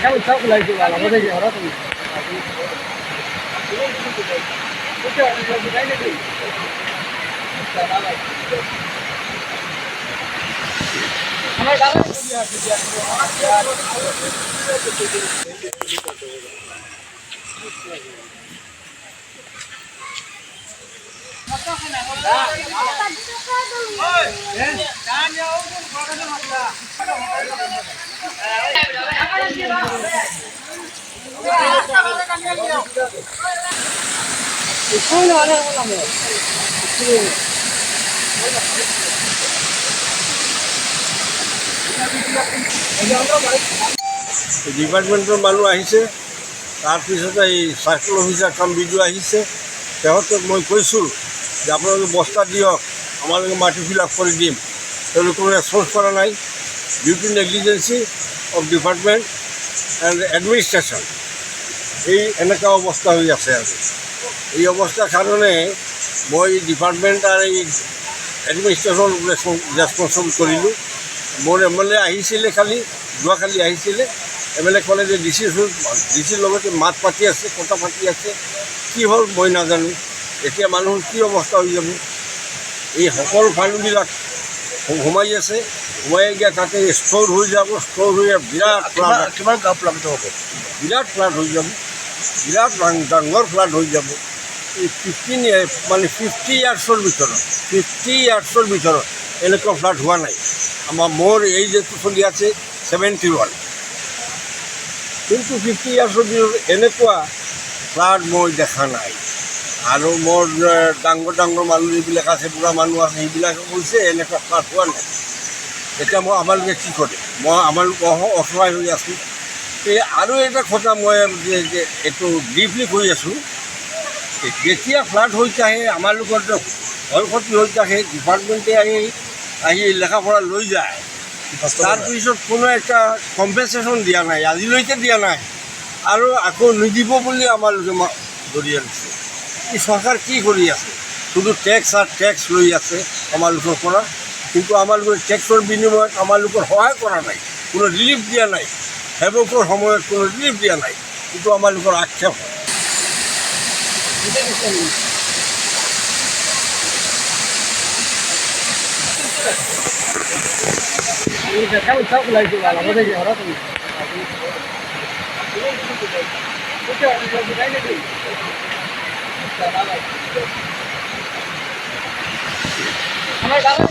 কেমন চাপ লাগছে ভালো আমাদেৰ ওৰা তুমি আমাৰ দাদা ডিপাৰ্টমেণ্টৰ মানুহ আহিছে, তাৰপিছতে এই চাৰ্কেল অফিচাৰ কাম বিডিঅ আহিছে। সিহঁতক মই কৈছোঁ যে আপোনালোকে বস্তা দিয়ক, আমালোকে মাটি ফিল আপ কৰি দিম। তেওঁলোকে কোনো ৰেচপন্স কৰা নাই। Due to negligence of department and administration, এই এনেকুৱা অৱস্থা হৈ আছে। আৰু এই অৱস্থাৰ কাৰণে মই ডিপাৰ্টমেণ্ট আৰু এই এডমিনিষ্ট্ৰেশ্যন ৰেচপন্সিবল কৰিলোঁ। মোৰ MLA আহিছিলে, যোৱাকালি আহিছিলে। MLA ক'লে যে ডিচিৰ লগতে মাত পাতি আছে, কথা পাতি আছে। কি হ'ল মই নাজানো। এতিয়া মানুহৰ কি অৱস্থা হৈ যাব। এই সকলো ফাণ্ডবিলাক সোমাই আছে, সোমাই গিয়া তাতে ষ্ট'ৰ হৈ যাব। ষ্ট'ৰ হৈ বিৰাট কিমান গাঁও প্লাবিত হ'ব? বিৰাট ফ্লাড হৈ যাব, বিৰাট ডাঙৰ ফ্লাড হৈ যাব। এই 50 ইয়াৰ্ছৰ ভিতৰত এনেকুৱা ফ্লাড হোৱা নাই। মোৰ এই যেটো চলি আছে 71, কিন্তু 50 ইয়াৰ্ছৰ ভিতৰত এনেকুৱা ফ্লাড মই দেখা নাই। আৰু মোৰ ডাঙৰ মানুহ যিবিলাক আছে, বুঢ়া মানুহ আছে, সেইবিলাকে কৈছে এনেকুৱা ফ্লাড হোৱা নাই। এতিয়া আমালোকে কি কৰে? আমালোকে অসহায় হৈ আছোঁ। আৰু এটা কথা মই এইটো ব্ৰিফলি কৈ আছোঁ, যেতিয়া ফ্লাড হৈ থাকে, আমালোকৰ ক্ষয় ক্ষতি হৈ থাকে, ডিপাৰ্টমেণ্টে আহি লেখা পঢ়া লৈ যায়। তাৰপিছত কোনো এটা কম্পেনচেশ্যন দিয়া নাই, আজিলৈকে দিয়া নাই। আৰু আকৌ নিদিব বুলি আমালোকে ধৰি আনিছে। এই চৰকাৰ কি কৰি আছে? শুধু টেক্স লৈ আছে আমালোকৰ পৰা, কিন্তু আমালোকৰ টেক্সৰ বিনিময়ত আমালোকৰ সহায় কৰা নাই, কোনো ৰিলিফ দিয়া নাই। সেৱকৰ সময়ত কোনো ৰিলিফ দিয়া নাই, কিন্তু আমালোকৰ আক্ষেপ হয়। কেমন চাপ লাগছে ভালো আমাদেৰ ওৰা তুমি আমাৰ দাদা